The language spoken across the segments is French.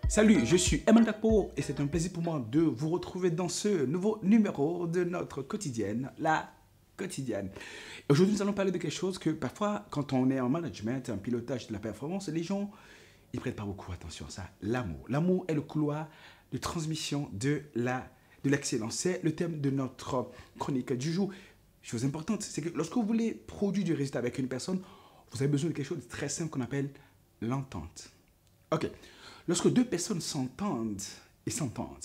Salut, je suis Herman Capo et c'est un plaisir pour moi de vous retrouver dans ce nouveau numéro de notre quotidienne, la quotidienne. Aujourd'hui, nous allons parler de quelque chose que parfois, quand on est en management, en pilotage de la performance, les gens, ils prêtent pas beaucoup attention à ça. L'amour. L'amour est le couloir de transmission de l'excellence. C'est le thème de notre chronique du jour. Chose importante, c'est que lorsque vous voulez produire du résultat avec une personne, vous avez besoin de quelque chose de très simple qu'on appelle l'entente. Ok. Lorsque deux personnes s'entendent et s'entendent,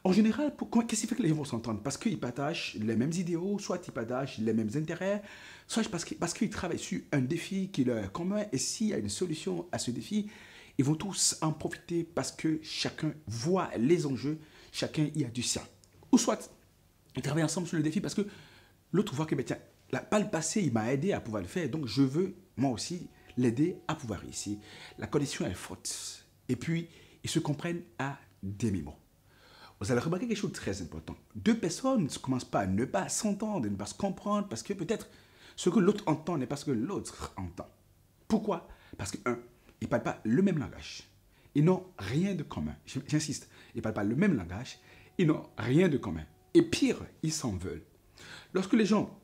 en général, qu'est-ce qui fait que les gens vont s'entendre? Parce qu'ils partagent les mêmes idéaux, soit ils partagent les mêmes intérêts, soit parce qu'ils travaillent sur un défi qui leur est commun. Et s'il y a une solution à ce défi, ils vont tous en profiter parce que chacun voit les enjeux, chacun y a du sien. Ou soit, ils travaillent ensemble sur le défi parce que l'autre voit que, ben, tiens, pas le passé, il m'a aidé à pouvoir le faire, donc je veux, moi aussi, l'aider à pouvoir réussir. La condition est forte. Et puis, ils se comprennent à demi-mot. Vous allez remarquer quelque chose de très important. Deux personnes ne commencent pas à ne pas s'entendre, ne pas se comprendre, parce que peut-être ce que l'autre entend n'est pas ce que l'autre entend. Pourquoi? Parce que, un, ils ne parlent pas le même langage. Ils n'ont rien de commun. J'insiste, ils ne parlent pas le même langage. Ils n'ont rien de commun. Et pire, ils s'en veulent. Lorsque les gens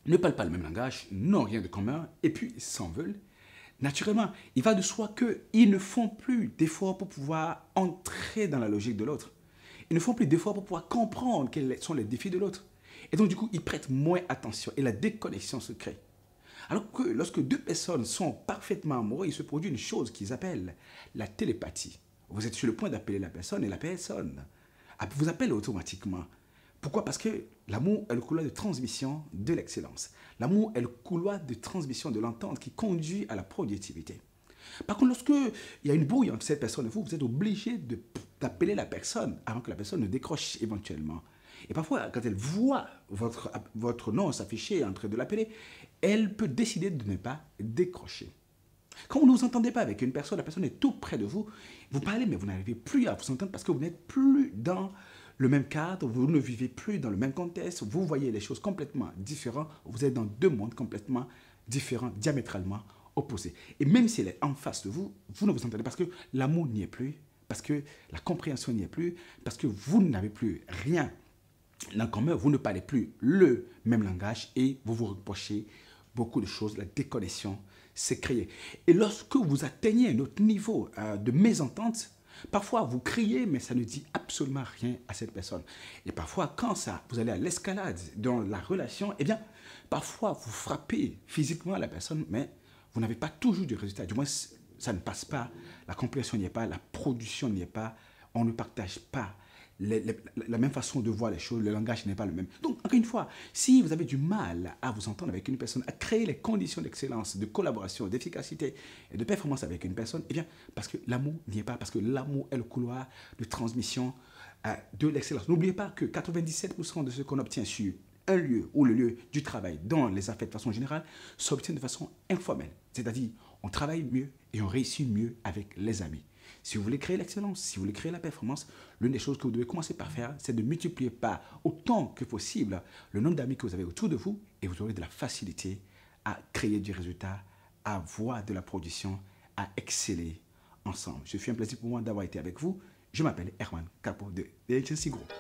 ne parlent pas le même langage, n'ont rien de commun, et puis s'en veulent, naturellement, il va de soi qu'ils ne font plus d'efforts pour pouvoir entrer dans la logique de l'autre. Ils ne font plus d'efforts pour pouvoir comprendre quels sont les défis de l'autre. Et donc, du coup, ils prêtent moins attention et la déconnexion se crée. Alors que lorsque deux personnes sont parfaitement amoureuses, il se produit une chose qu'ils appellent la télépathie. Vous êtes sur le point d'appeler la personne et la personne vous appelle automatiquement. Pourquoi? Parce que l'amour est le couloir de transmission de l'excellence. L'amour est le couloir de transmission de l'entente qui conduit à la productivité. Par contre, lorsque il y a une brouille entre cette personne et vous, vous êtes obligé d'appeler la personne avant que la personne ne décroche éventuellement. Et parfois, quand elle voit votre nom s'afficher en train de l'appeler, elle peut décider de ne pas décrocher. Quand vous ne vous entendez pas avec une personne, la personne est tout près de vous, vous parlez, mais vous n'arrivez plus à vous entendre parce que vous n'êtes plus dans le même cadre, vous ne vivez plus dans le même contexte, vous voyez les choses complètement différentes, vous êtes dans deux mondes complètement différents, diamétralement opposés. Et même si elle est en face de vous, vous ne vous entendez pas parce que l'amour n'y est plus, parce que la compréhension n'y est plus, parce que vous n'avez plus rien en commun, vous ne parlez plus le même langage et vous vous reprochez beaucoup de choses, la déconnexion s'est créée. Et lorsque vous atteignez un autre niveau de mésentente, parfois vous criez, mais ça ne dit absolument rien à cette personne. Et parfois, quand vous allez à l'escalade dans la relation, eh bien, parfois vous frappez physiquement la personne, mais vous n'avez pas toujours du résultat. Du moins, ça ne passe pas, la compréhension n'y est pas, la production n'y est pas, on ne partage pas la même façon de voir les choses, le langage n'est pas le même. Donc, encore une fois, si vous avez du mal à vous entendre avec une personne, à créer les conditions d'excellence, de collaboration, d'efficacité et de performance avec une personne, eh bien, parce que l'amour n'y est pas, parce que l'amour est le couloir de transmission de l'excellence. N'oubliez pas que 97% de ce qu'on obtient sur un lieu ou le lieu du travail, dans les affaires de façon générale, s'obtient de façon informelle. C'est-à-dire, on travaille mieux et on réussit mieux avec les amis. Si vous voulez créer l'excellence, si vous voulez créer la performance, l'une des choses que vous devez commencer par faire, c'est de multiplier par autant que possible le nombre d'amis que vous avez autour de vous et vous aurez de la facilité à créer du résultat, à voir de la production, à exceller ensemble. Ce fut un plaisir pour moi d'avoir été avec vous. Je m'appelle Herman Capo de Agency Group.